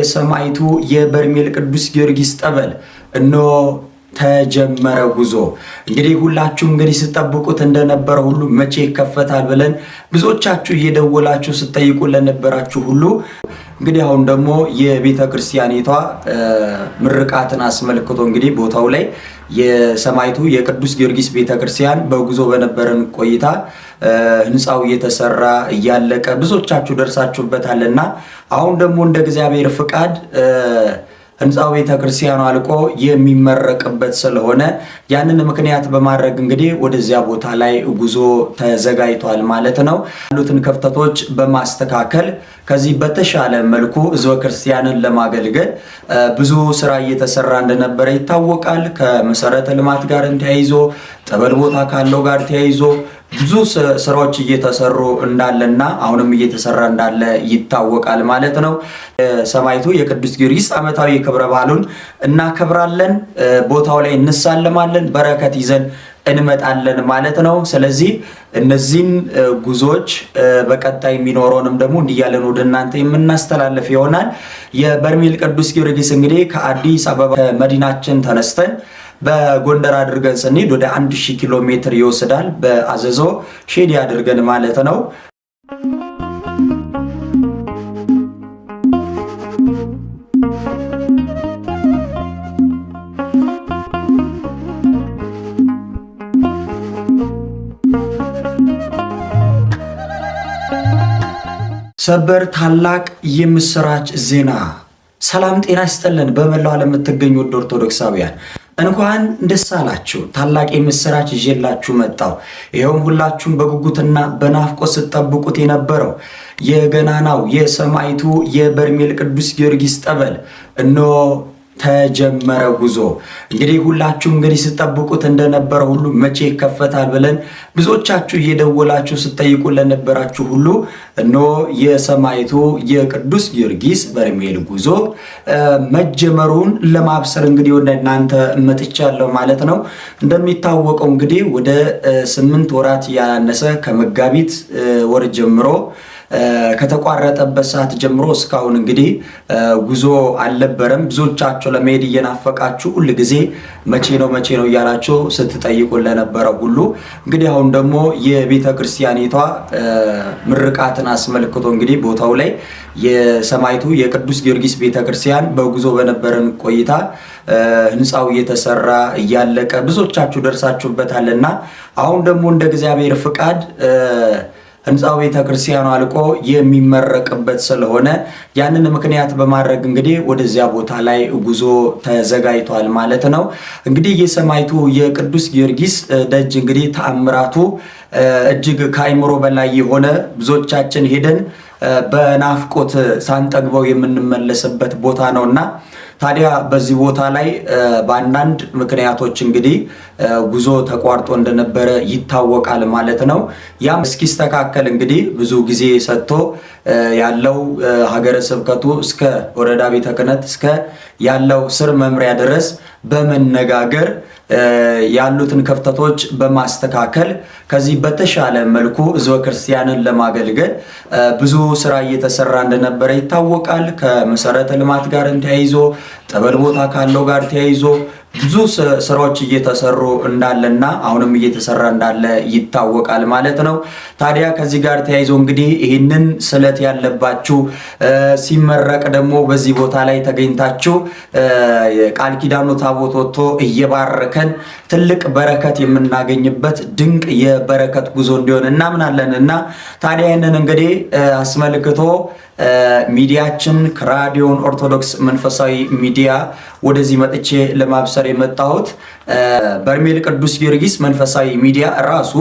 የሰማይቱ የበርሜል ቅዱስ ጊዮርጊስ ጠበል እኖ ተጀመረ ጉዞ። እንግዲህ ሁላችሁም እንግዲህ ስትጠብቁት እንደነበረ ሁሉ መቼ ይከፈታል ብለን ብዙዎቻችሁ እየደወላችሁ ስትጠይቁ ለነበራችሁ ሁሉ እንግዲህ አሁን ደግሞ የቤተ ክርስቲያኒቷ ምርቃትን አስመልክቶ እንግዲህ ቦታው ላይ የሰማይቱ የቅዱስ ጊዮርጊስ ቤተክርስቲያን በጉዞ በነበረን ቆይታ ህንጻው እየተሰራ እያለቀ ብዙዎቻችሁ ደርሳችሁበታልና አሁን ደግሞ እንደ እግዚአብሔር ፍቃድ ህንጻው ቤተክርስቲያኑ አልቆ የሚመረቅበት ስለሆነ ያንን ምክንያት በማድረግ እንግዲህ ወደዚያ ቦታ ላይ ጉዞ ተዘጋጅቷል ማለት ነው። ያሉትን ክፍተቶች በማስተካከል ከዚህ በተሻለ መልኩ ህዝበ ክርስቲያንን ለማገልገል ብዙ ስራ እየተሰራ እንደነበረ ይታወቃል። ከመሰረተ ልማት ጋር ተያይዞ ጠበል ቦታ ካለው ጋር ተያይዞ ብዙ ስራዎች እየተሰሩ እንዳለና አሁንም እየተሰራ እንዳለ ይታወቃል ማለት ነው። ሰማይቱ የቅዱስ ጊዮርጊስ ዓመታዊ ክብረ በዓሉን እናከብራለን። ቦታው ላይ እንሳለማለን፣ በረከት ይዘን እንመጣለን ማለት ነው። ስለዚህ እነዚህን ጉዞዎች በቀጣይ የሚኖረውንም ደግሞ እንዲያለን ወደ እናንተ የምናስተላልፍ ይሆናል። የበርሜል ቅዱስ ጊዮርጊስ እንግዲህ ከአዲስ አበባ መዲናችን ተነስተን በጎንደር አድርገን ስንሄድ ወደ 1000 ኪሎ ሜትር ይወስዳል። በአዘዞ ሼዲ አድርገን ማለት ነው። ሰበር ታላቅ የምስራች ዜና። ሰላም ጤና ይስጥልን። በመላው ዓለም የምትገኙ ወደ ኦርቶዶክሳውያን እንኳን ደስ አላችሁ። ታላቅ የምስራች ይዤላችሁ መጣሁ። ይሄውም ሁላችሁም በጉጉትና በናፍቆት ስትጠብቁት የነበረው የገናናው የሰማይቱ የበርሜል ቅዱስ ጊዮርጊስ ጠበል እኖ ተጀመረ ጉዞ። እንግዲህ ሁላችሁም እንግዲህ ስትጠብቁት እንደነበረ ሁሉ መቼ ይከፈታል ብለን ብዙዎቻችሁ እየደወላችሁ ስትጠይቁ ለነበራችሁ ሁሉ እኖ የሰማይቱ የቅዱስ ጊዮርጊስ በርሜል ጉዞ መጀመሩን ለማብሰር እንግዲህ ወደ እናንተ መጥቻለሁ ማለት ነው። እንደሚታወቀው እንግዲህ ወደ 8 ወራት ያላነሰ ከመጋቢት ወር ጀምሮ ከተቋረጠበት ሰዓት ጀምሮ እስካሁን እንግዲህ ጉዞ አልነበረም። ብዙዎቻችሁ ለመሄድ እየናፈቃችሁ ሁሉ ጊዜ መቼ ነው እያላችሁ ስትጠይቁ ለነበረው ሁሉ እንግዲህ አሁን ደግሞ የቤተ ክርስቲያኒቷ ምርቃትን አስመልክቶ እንግዲህ ቦታው ላይ የሰማይቱ የቅዱስ ጊዮርጊስ ቤተክርስቲያን በጉዞ በነበረን ቆይታ ህንጻው እየተሰራ እያለቀ ብዙዎቻችሁ ደርሳችሁበታልና አሁን ደግሞ እንደ እግዚአብሔር ፍቃድ ህንጻው ቤተክርስቲያኑ አልቆ የሚመረቅበት ስለሆነ ያንን ምክንያት በማድረግ እንግዲህ ወደዚያ ቦታ ላይ ጉዞ ተዘጋጅቷል ማለት ነው። እንግዲህ የሰማይቱ የቅዱስ ጊዮርጊስ ደጅ እንግዲህ ተአምራቱ እጅግ ከአይምሮ በላይ የሆነ ብዙዎቻችን ሄደን በናፍቆት ሳንጠግበው የምንመለስበት ቦታ ነውና ታዲያ በዚህ ቦታ ላይ በአንዳንድ ምክንያቶች እንግዲህ ጉዞ ተቋርጦ እንደነበረ ይታወቃል ማለት ነው። ያም እስኪስተካከል እንግዲህ ብዙ ጊዜ ሰጥቶ ያለው ሀገረ ስብከቱ እስከ ወረዳ ቤተ ክህነት እስከ ያለው ስር መምሪያ ድረስ በመነጋገር ያሉትን ክፍተቶች በማስተካከል ከዚህ በተሻለ መልኩ ህዝበ ክርስቲያንን ለማገልገል ብዙ ስራ እየተሰራ እንደነበረ ይታወቃል። ከመሰረተ ልማት ጋር ተያይዞ ጠበል ቦታ ካለው ጋር ተያይዞ ብዙ ስራዎች እየተሰሩ እንዳለና አሁንም እየተሰራ እንዳለ ይታወቃል ማለት ነው። ታዲያ ከዚህ ጋር ተያይዞ እንግዲህ ይህንን ስለት ያለባችሁ ሲመረቅ ደግሞ በዚህ ቦታ ላይ ተገኝታችሁ ቃል ኪዳኑ ታቦት ወጥቶ እየባረከን ትልቅ በረከት የምናገኝበት ድንቅ የበረከት ጉዞ እንዲሆን እናምናለንና ታዲያ ይህንን እንግዲህ አስመልክቶ ሚዲያችን ከራዲዮን ኦርቶዶክስ መንፈሳዊ ሚዲያ ወደዚህ መጥቼ ለማብሰር የመጣሁት በርሜል ቅዱስ ጊዮርጊስ መንፈሳዊ ሚዲያ ራሱ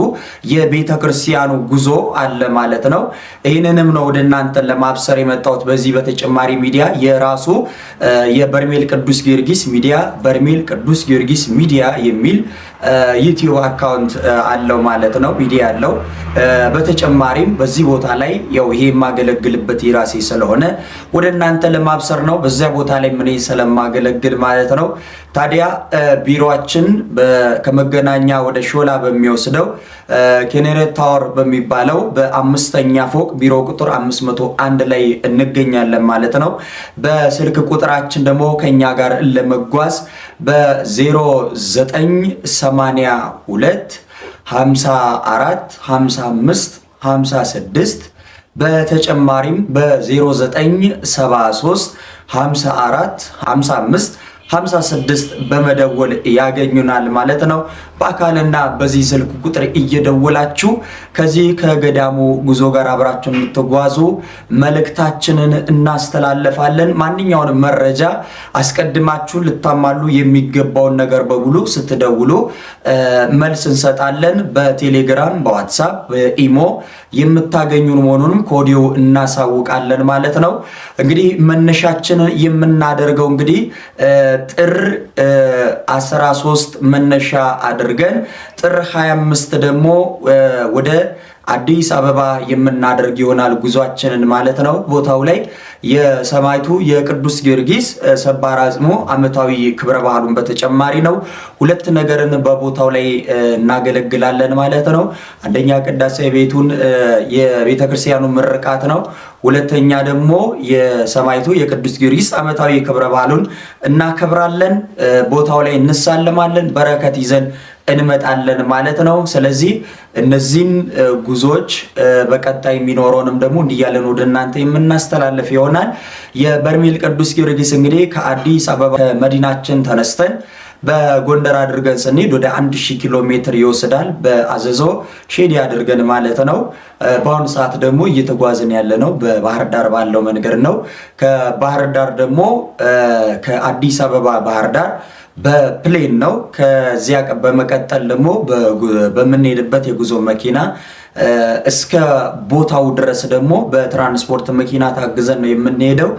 የቤተ ክርስቲያኑ ጉዞ አለ ማለት ነው። ይህንንም ነው ወደ እናንተ ለማብሰር የመጣሁት። በዚህ በተጨማሪ ሚዲያ የራሱ የበርሜል ቅዱስ ጊዮርጊስ ሚዲያ በርሜል ቅዱስ ጊዮርጊስ ሚዲያ የሚል ዩቲዩብ አካውንት አለው ማለት ነው። ሚዲያ አለው። በተጨማሪም በዚህ ቦታ ላይ ያው ይሄ የማገለግልበት የራሴ እንቅስቃሴ ስለሆነ ወደ እናንተ ለማብሰር ነው። በዚያ ቦታ ላይ ምን ስለማገለግል ማለት ነው። ታዲያ ቢሮአችን ከመገናኛ ወደ ሾላ በሚወስደው ኬኔሬት ታወር በሚባለው በአምስተኛ ፎቅ ቢሮ ቁጥር 501 ላይ እንገኛለን ማለት ነው። በስልክ ቁጥራችን ደግሞ ከኛ ጋር ለመጓዝ በ0982 54 55 56 በተጨማሪም በ0973 54 55 56 በመደወል ያገኙናል ማለት ነው። በአካልና በዚህ ስልክ ቁጥር እየደወላችሁ ከዚህ ከገዳሙ ጉዞ ጋር አብራችሁን የምትጓዙ መልእክታችንን እናስተላልፋለን። ማንኛውንም መረጃ አስቀድማችሁ ልታማሉ የሚገባውን ነገር በሙሉ ስትደውሉ መልስ እንሰጣለን። በቴሌግራም፣ በዋትሳፕ፣ በኢሞ የምታገኙን መሆኑንም ከወዲሁ እናሳውቃለን ማለት ነው። እንግዲህ መነሻችንን የምናደርገው እንግዲህ ጥር 13 መነሻ አድርገን ጥር 25 ደግሞ ወደ አዲስ አበባ የምናደርግ ይሆናል ጉዟችንን ማለት ነው። ቦታው ላይ የሰማዕቱ የቅዱስ ጊዮርጊስ ሰባር አጽሙ ዓመታዊ ክብረ በዓሉን በተጨማሪ ነው። ሁለት ነገርን በቦታው ላይ እናገለግላለን ማለት ነው። አንደኛ ቅዳሴ ቤቱን የቤተክርስቲያኑ ምርቃት ነው። ሁለተኛ ደግሞ የሰማዕቱ የቅዱስ ጊዮርጊስ ዓመታዊ ክብረ በዓሉን እናከብራለን። ቦታው ላይ እንሳለማለን፣ በረከት ይዘን እንመጣለን ማለት ነው። ስለዚህ እነዚህን ጉዞዎች በቀጣይ የሚኖረውንም ደግሞ እንዲያለን ወደ እናንተ የምናስተላልፍ ይሆናል። የበርሜል ቅዱስ ጊዮርጊስ እንግዲህ ከአዲስ አበባ መዲናችን ተነስተን በጎንደር አድርገን ስንሄድ ወደ 1000 ኪሎ ሜትር ይወስዳል። በአዘዞ ሼዲ አድርገን ማለት ነው። በአሁኑ ሰዓት ደግሞ እየተጓዝን ያለ ነው በባህር ዳር ባለው መንገድ ነው። ከባህር ዳር ደግሞ ከአዲስ አበባ ባህር ዳር በፕሌን ነው። ከዚያ በመቀጠል ደግሞ በምንሄድበት የጉዞ መኪና እስከ ቦታው ድረስ ደግሞ በትራንስፖርት መኪና ታግዘን ነው የምንሄደው።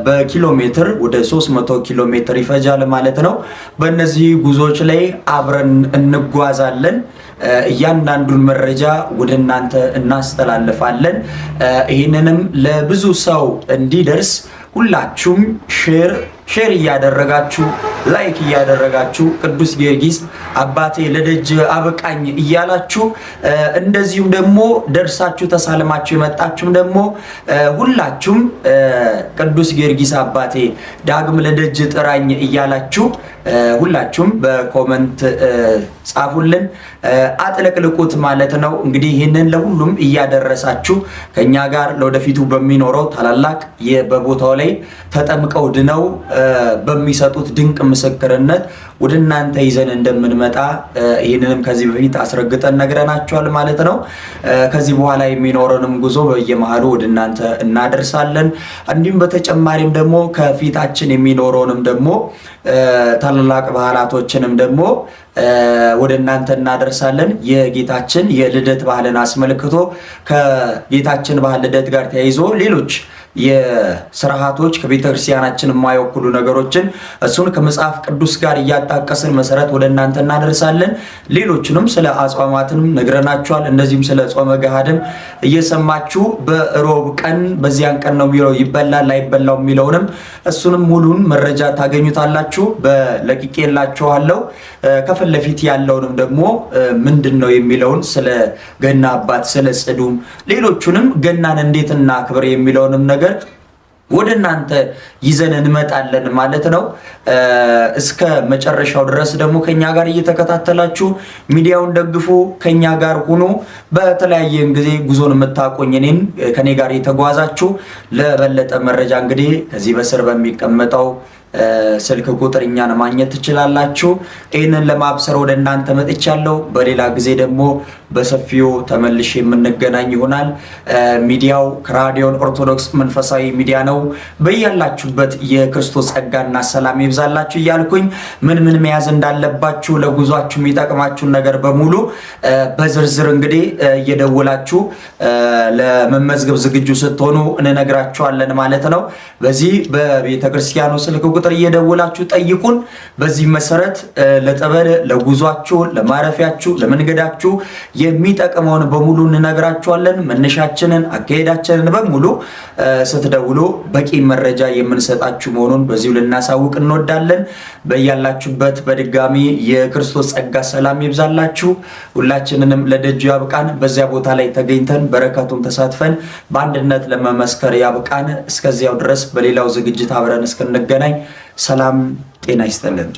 በኪሎ ሜትር ወደ 300 ኪሎ ሜትር ይፈጃል ማለት ነው። በእነዚህ ጉዞዎች ላይ አብረን እንጓዛለን። እያንዳንዱን መረጃ ወደ እናንተ እናስተላልፋለን። ይህንንም ለብዙ ሰው እንዲደርስ ሁላችሁም ሼር እያደረጋችሁ ላይክ እያደረጋችሁ ቅዱስ ጊዮርጊስ አባቴ ለደጅ አበቃኝ እያላችሁ እንደዚሁም ደግሞ ደርሳችሁ ተሳልማችሁ የመጣችሁም ደግሞ ሁላችሁም ቅዱስ ጊዮርጊስ አባቴ ዳግም ለደጅ ጥራኝ እያላችሁ ሁላችሁም በኮመንት ጻፉልን፣ አጥለቅልቁት ማለት ነው። እንግዲህ ይህንን ለሁሉም እያደረሳችሁ ከኛ ጋር ለወደፊቱ በሚኖረው ታላላቅ በቦታው ላይ ተጠምቀው ድነው በሚሰጡት ድንቅ ምስክርነት ወደ እናንተ ይዘን እንደምንመጣ ይህንንም ከዚህ በፊት አስረግጠን ነግረናችኋል ማለት ነው። ከዚህ በኋላ የሚኖረንም ጉዞ በየመሃሉ ወደ እናንተ እናደርሳለን። እንዲሁም በተጨማሪም ደግሞ ከፊታችን የሚኖረውንም ደግሞ ታላላቅ በዓላቶችንም ደግሞ ወደ እናንተ እናደርሳለን። የጌታችን የልደት በዓልን አስመልክቶ ከጌታችን በዓል ልደት ጋር ተያይዞ ሌሎች የስርዓቶች ከቤተክርስቲያናችን የማይወክሉ ነገሮችን እሱን ከመጽሐፍ ቅዱስ ጋር እያጣቀስን መሰረት ወደ እናንተ እናደርሳለን። ሌሎችንም ስለ አጽዋማትም ነግረናችኋል። እንደዚህም ስለ ጾመ ገሃድም እየሰማችሁ በሮብ ቀን በዚያን ቀን ነው የሚለው ይበላል አይበላው የሚለውንም እሱንም ሙሉን መረጃ ታገኙታላችሁ። በለቂቄላችኋለሁ። ከፊት ለፊት ያለውንም ደግሞ ምንድነው የሚለውን ስለ ገና አባት ስለ ጽዱም ሌሎቹንም ገናን እንዴት እናክብር የሚለውንም ነገር ወደ እናንተ ይዘን እንመጣለን ማለት ነው። እስከ መጨረሻው ድረስ ደግሞ ከኛ ጋር እየተከታተላችሁ ሚዲያውን ደግፉ፣ ከኛ ጋር ሁኑ። በተለያየ ጊዜ ጉዞን የምታቆኝ እኔን ከኔ ጋር የተጓዛችሁ ለበለጠ መረጃ እንግዲህ ከዚህ በስር በሚቀመጠው ስልክ ቁጥር እኛን ማግኘት ትችላላችሁ። ይህንን ለማብሰር ወደ እናንተ መጥቻለሁ። በሌላ ጊዜ ደግሞ በሰፊው ተመልሼ የምንገናኝ ይሆናል። ሚዲያው ከራዲዮን ኦርቶዶክስ መንፈሳዊ ሚዲያ ነው። በያላችሁበት የክርስቶስ ጸጋና ሰላም ይብዛላችሁ እያልኩኝ ምን መያዝ እንዳለባችሁ ለጉዟችሁ የሚጠቅማችሁን ነገር በሙሉ በዝርዝር እንግዲህ እየደወላችሁ ለመመዝገብ ዝግጁ ስትሆኑ እንነግራችኋለን ማለት ነው። በዚህ በቤተክርስቲያኑ ስልክ ቁጥር እየደወላችሁ ጠይቁን። በዚህ መሰረት ለጠበል፣ ለጉዟችሁ፣ ለማረፊያችሁ፣ ለመንገዳችሁ የሚጠቅመውን በሙሉ እንነግራችኋለን። መነሻችንን፣ አካሄዳችንን በሙሉ ስትደውሉ በቂ መረጃ የምንሰጣችሁ መሆኑን በዚሁ ልናሳውቅ እንወዳለን። በያላችሁበት በድጋሚ የክርስቶስ ጸጋ ሰላም ይብዛላችሁ። ሁላችንንም ለደጁ ያብቃን። በዚያ ቦታ ላይ ተገኝተን በረከቱን ተሳትፈን በአንድነት ለመመስከር ያብቃን። እስከዚያው ድረስ በሌላው ዝግጅት አብረን እስክንገናኝ ሰላም ጤና ይስጥልን።